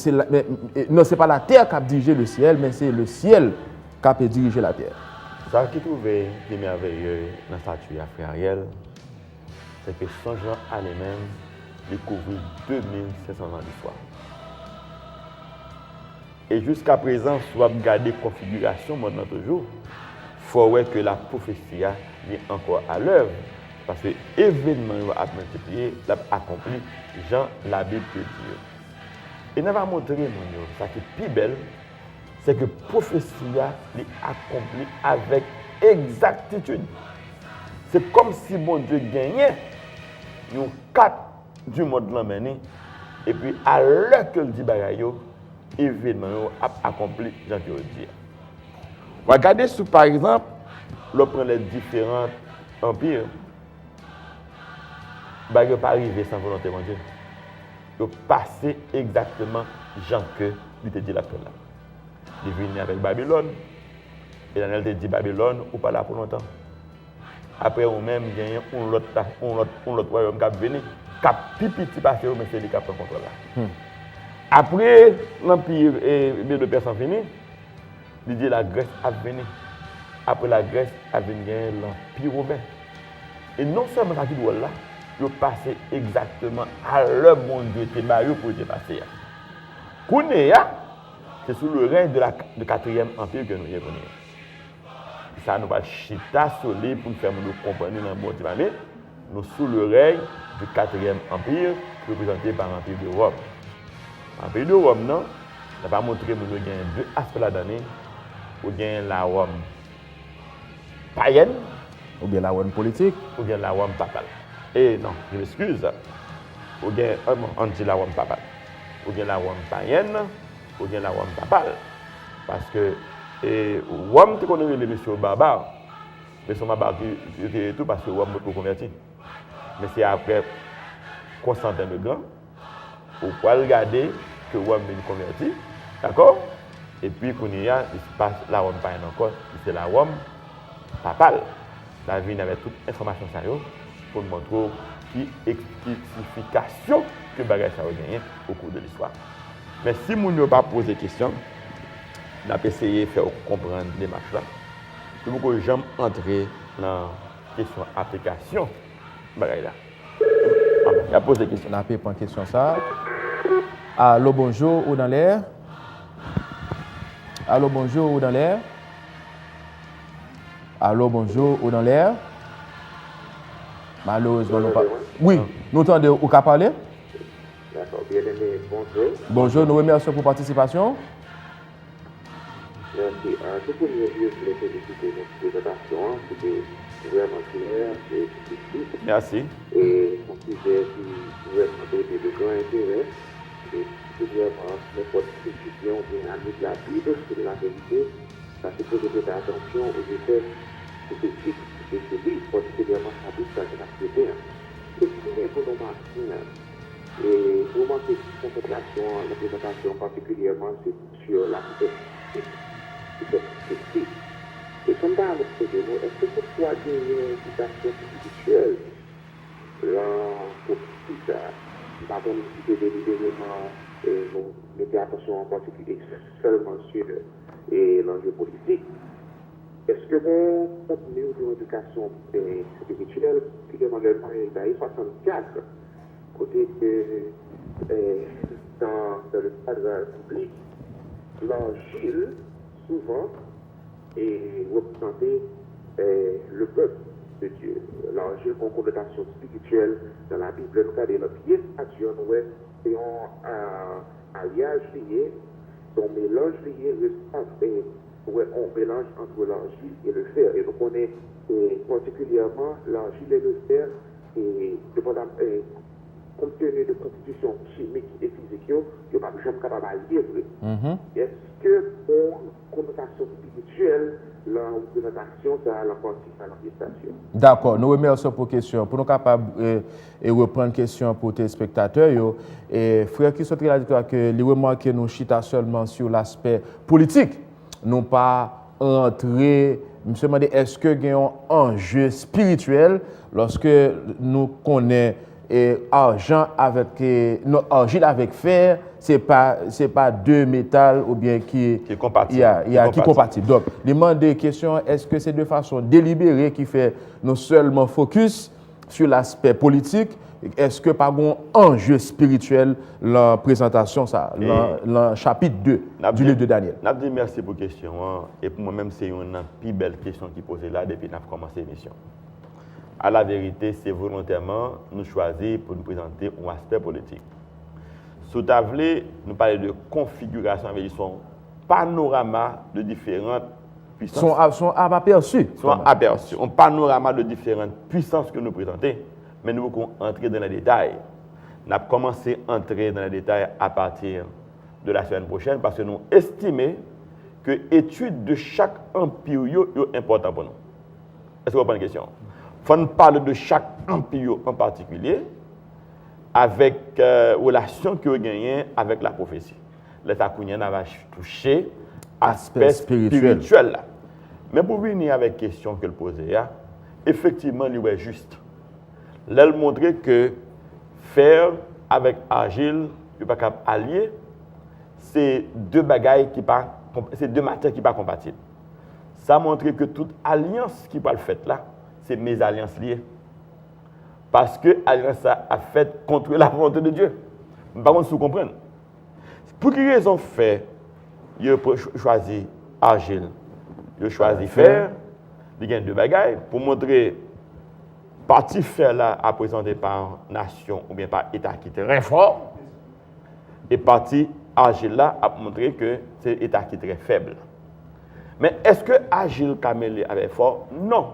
non c'est pas la terre qui a dirigé le ciel, mais c'est le ciel qui a dirigé la terre. Ça qui trouvait des merveilleux dans la statue à Frère Ariel, c'est que Saint Jean a lui-même découvert 2500 ans d'histoire. Et jusqu'à présent, si on regarde la configuration maintenant toujours, il faut voir que la prophétie est encore à l'œuvre. Parce que l'événement a multiplié, l'a accompli, Jean la Bible peut dire. Et nous va montrer, ça qui est plus belle, c'est que la prophétie est accomplie avec exactitude. C'est comme si mon Dieu gagnait nous 4 du monde l'emmène, et puis à l'heure que le dit bagayo, l'événement a accompli, Jean qui veut dire. Regardez sous par exemple, l'on prend les différents empires. Bah, il n'est pas arrivé sans volonté de Dieu. Il est passé exactement Jean que lui te dit la paix là. Il est venu avec Babylone. Et Daniel te dit Babylone ou pas là pour longtemps. Après, on même gagné un autre royaume qui a venu, qui a petit passé, mais c'est lui qui a pris le contrôle là. Après, l'empire de personnes fini, il dit la Grèce a venu. Après la Grèce a venu l'empire romain. Et non seulement ça qui doit là, il est passé exactement à l'heure où Dieu était marié pour te passer. Kounéa, c'est sous le règne du 4e empire que nous y avons. Ça nous va chita solide pour nous faire nous comprendre dans le bon temps. Nous sous le règne du 4e empire, représenté par l'empire de Rome. L'empire de Rome, non, ça va montrer que nous avons deux aspects là-dedans. Ou bien la Rome païenne, Ou bien la Rome politique. ou bien la Rome papale. Et non, je m'excuse. Ou bien, on dit la Rome papale. Ou bien la Rome païenne, ou bien la Rome papale. Parce que Rome, tu connais les messieurs barbares. Mais son barbare qui tout parce que Rome est converti. Mais c'est après Constantin le Grand, on peut regarder que Rome est converti. D'accord? Et puis, quand il se passe la Rome païenne encore, c'est la Rome papale. La vie avait toute information ça pour nous montrer qui explication que bagage ça a gagné au cours de l'histoire. Mais si nous n'avons pas posé de questions, on a essayé de faire comprendre les marches là. Je ne peux jamais entrer dans la question application bagage là. Il a posé des questions. On a pas une question ça. Allô, bonjour, ou dans l'air? Allô, bonjour, ou dans l'air? Allô, bonjour, ou dans l'air? Malheureusement, nous pas. Oui, nous entendons ou qu'à parler? D'accord, bien aimé, bonjour. Bonjour, nous remercions pour la participation. Merci. Ce que je voulais féliciter notre présentation, c'était vraiment clair et explicite. Merci. Et un sujet qui vraiment donné de grand intérêt. Et c'est vraiment n'importe quelle discussion bien avec la Bible, c'est la vérité. Ça se pose de attention aux effets spécifiques de ce livre, particulièrement sa Bible, ça c'est la prière. Et si vous voulez pour nos marquer, et pour moi, cette concentration, la présentation particulièrement, c'est sur l'aspect spécifique. Et comme dans le projet, est-ce que cette fois qu'il y a une citation spirituelle, là, pour tout ça, par contre, si c'est délibérément, vous mettez attention en particulier seulement sur l'enjeu politique, est-ce que vous continuez une éducation spirituelle, particulièrement le Paris 64, côté que dans le cadre public, l'Angile, souvent, est représenté le peuple de Dieu. L'Angile a une connotation spirituelle dans la Bible. Nous regardons notre pièce à Dieu, c'est un alliage lié, son mélange lié, on mélange entre l'Angile et le fer. Et nous connaissons particulièrement l'Angile et le fer, et compte tenu de constitution chimique et physique, il n'y a pas de jamais capable de livrer. Est-ce que pour connotation spirituelle, la représentation, ça a la partie à l'organisation? D'accord, nous remercions pour la question. Pour nous capables de reprendre la question pour les spectateurs, et frère qui sont très dit que les remarques nous chita seulement sur l'aspect politique, non pas entrer. Je me demande est-ce que il y a un enjeu spirituel lorsque nous connaissons argent avec argile avec fer, c'est pas deux métals ou bien qui est compatible. Qui compatible. Donc, demande des questions, est-ce que c'est de façon délibérée qui fait non seulement focus sur l'aspect politique, est-ce que par un enjeu spirituel la présentation ça, le chapitre 2 du livre de Daniel. Je dis merci pour la question et pour moi-même c'est une plus belle question qui posée là depuis qu'on a commencé l'émission. À la vérité, c'est volontairement nous choisir pour nous présenter un aspect politique. Sous table, nous parlons de configuration avec son panorama de différentes puissances. Sont aperçus. Sont aperçus. Un panorama de différentes puissances que nous présentons, mais nous voulons entrer dans les détails. Nous avons commencé à entrer dans les détails à partir de la semaine prochaine parce que nous estimons que l'étude de chaque empire est importante pour nous. Est-ce que vous avez une question? Il faut parler de chaque empire en particulier avec relation que vous gagnez avec la prophétie. L'État Kounien va toucher l'aspect spirituel. Mais pour venir avec la question qu'elle posait, effectivement, il est juste. Elle montrait que fer avec argile, il n'est pas allié, c'est deux bagailles qui pas, c'est deux matières qui ne sont pas compatibles. Ça montre que toute alliance qui va le faire là, c'est mes alliances liées. Parce que l'alliance a fait contre la volonté de Dieu. Par contre, vous comprenez. Pour quelle raison fait, il a choisi argile, il a choisi fer, il y a deux bagailles pour montrer partie fer là à présenter par nation ou bien par État qui est très fort, et partie argile là à montrer que c'est État qui est très faible. Mais est-ce que argile camélé avait fort? Non.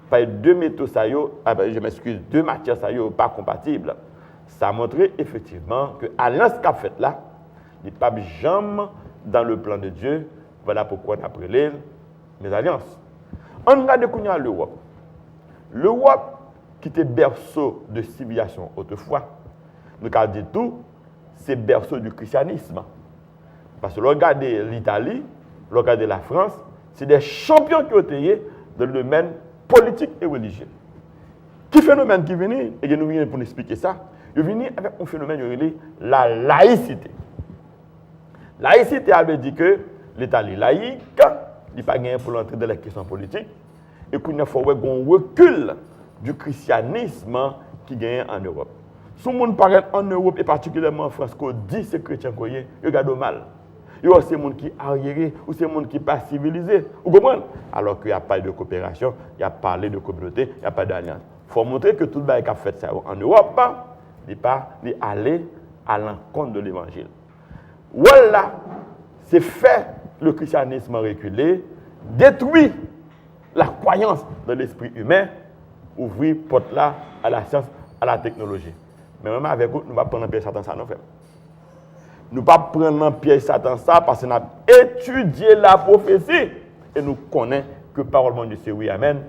Pas deux métaux je m'excuse, deux matières pas compatibles. Ça a montré effectivement que l'alliance qu'a faite là, n'est pas jamais dans le plan de Dieu. Voilà pourquoi on a appelé mes alliances. On regarde l'Europe. L'Europe, qui était berceau de civilisation autrefois, nous avons dit tout, c'est berceau du christianisme. Parce que regardez l'Italie, regardez la France, c'est des champions qui ont été dans le domaine politique et religieux. Quel phénomène qui vient, et nous venons pour nous expliquer ça, il vient avec un phénomène qui est la laïcité. Laïcité avait dit que l'État est laïque, il n'est pas gagné pour l'entrée dans les questions politiques, et qu'il faut un recul du christianisme qui gagne en Europe. Si on parle en Europe, et particulièrement en France, qu'on dit que les chrétiens, ils regardent mal. Il y a des gens qui sont arriérés, ou des gens qui ne sont pas civilisés. Vous comprenez? Alors qu'il n'y a pas de coopération, il n'y a pas de communauté, il n'y a pas d'alliance. Il faut montrer que tout le monde qui a fait ça en Europe, n'est pas aller à l'encontre de l'évangile. Voilà, c'est fait le christianisme reculé, détruit la croyance de l'esprit humain, ouvrir porte là à la science, à la technologie. Mais même avec vous, nous ne pouvons pas prendre un piège Satan ça, non frère. Nous ne pouvons pas prendre un piège Satan ça parce qu'on a étudié la prophétie et nous connaissons que parole de Dieu c'est oui, amen.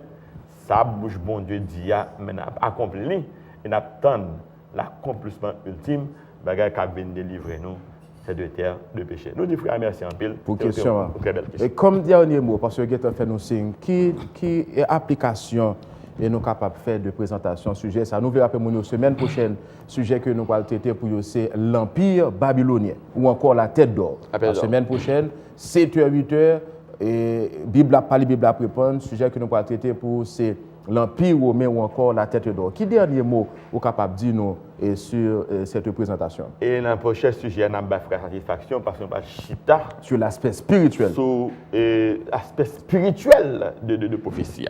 Ça bouge bon Dieu dit amen, accompli et nous attendons l'accomplissement ultime, bagaille qui vient délivrer nous. C'est de terre, de péché. Nous disons, frère, merci en pile. Pour question. Très belle question. Et comme dernier mot, parce que Gaëtan fait nous signe, qui est application et nous capables de faire de présentation sujet ça. Nous verrons après la semaine prochaine, sujet que nous allons traiter pour vous, c'est l'Empire babylonien ou encore la tête d'or. La semaine prochaine, 7h, 8h, et Bible à parler, Bible à répondre, sujet que nous allons traiter pour c'est l'Empire romain ou encore la tête d'or. Qui dernier mot vous capable de dire nous sur cette présentation? Et dans le prochain sujet, nous allons faire satisfaction parce qu'on va chita sur l'aspect spirituel. Sur l'aspect spirituel de prophétie.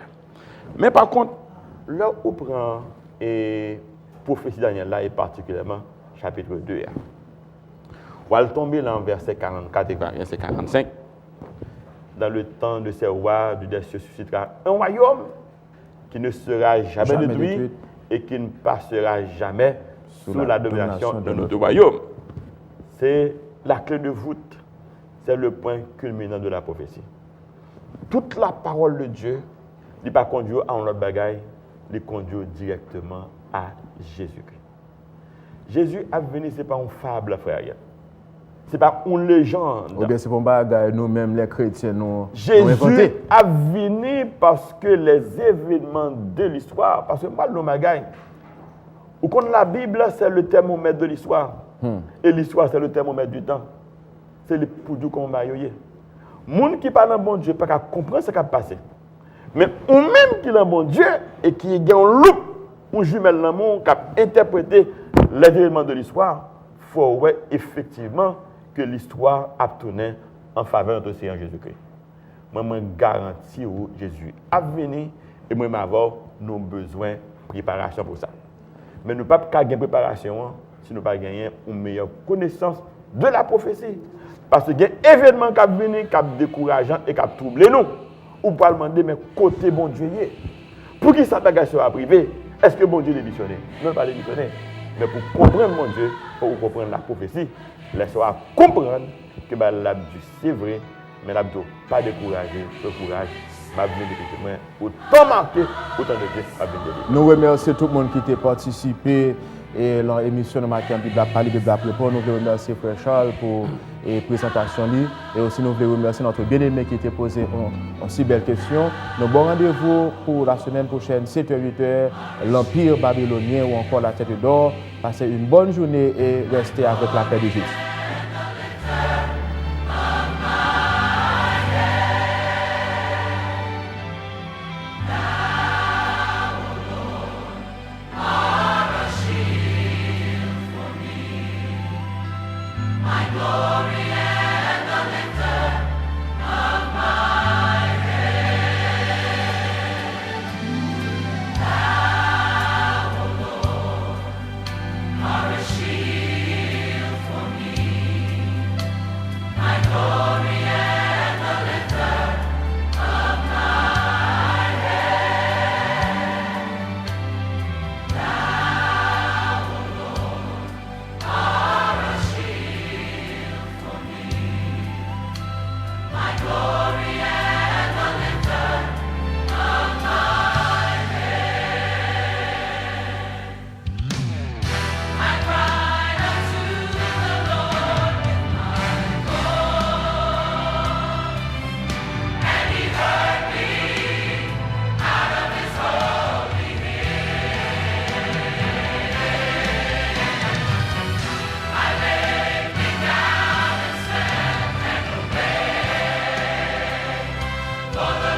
Mais par contre, là où on prend prophétie Daniel là et particulièrement chapitre 2, on va tomber dans verset 44 et verset 45. Dans le temps de ces rois, du cieux suscitera un royaume qui ne sera jamais détruit et qui ne passera jamais sous la domination de notre royaume. C'est la clé de voûte, c'est le point culminant de la prophétie. Toute la parole de Dieu n'est pas conduite à un autre bagaille, il conduit directement à Jésus-Christ. Jésus a venu, ce n'est pas une fable, frère. Ce n'est pas une légende. Ou bien c'est pour nous-mêmes, les chrétiens, nous Jésus a venu parce que les événements de l'histoire, parce que moi, le magaï, ou quand la Bible, c'est le thermomètre de l'histoire. Et l'histoire, c'est le thermomètre du temps. C'est le poudou qu'on va yoyer. Les gens qui parlent en bon Dieu, pas qu'à comprendre ce qui a passé. Mais ou même qui est en bon Dieu et qui est en loup, ou jumelle dans le monde, qui a interprété les événements de l'histoire, il faut voir effectivement que l'histoire a tourné en faveur de notre Seigneur Jésus-Christ. Moi, je garantis que Jésus a venu et moi, avoir nos besoins de préparation pour ça. Mais nous ne pouvons pas gagner préparation si nous ne pouvons pas gagner une meilleure connaissance de la prophétie. Parce qu'il y a un événement qui a venu, qui a décourageant et qui a troublé nous. Ou pas demander, mais côté bon Dieu y est. Pour qui ça bagage sera privé? Est-ce que bon Dieu l'éditionné? Non, pas l'éditionné. Mais pour comprendre mon Dieu, pour comprendre la prophétie, laissez-moi comprendre que l'abdu c'est vrai, mais l'abdu pas découragé, ce courage, m'a bien effectivement, autant marqué, autant de Dieu m'a bien délivré. Nous remercions tout le monde qui a participé et dans l'émission de matin, Bible à parler, Bible à répondre. Nous voulons remercier Frère Charles pour la présentation. Et aussi, nous voulons remercier notre bien-aimé qui a posé une si belle question. Nous bon rendez-vous pour la semaine prochaine, 7h, 8h, l'Empire babylonien ou encore la tête d'or. Passez une bonne journée et restez avec la paix de Jésus. Glory. Son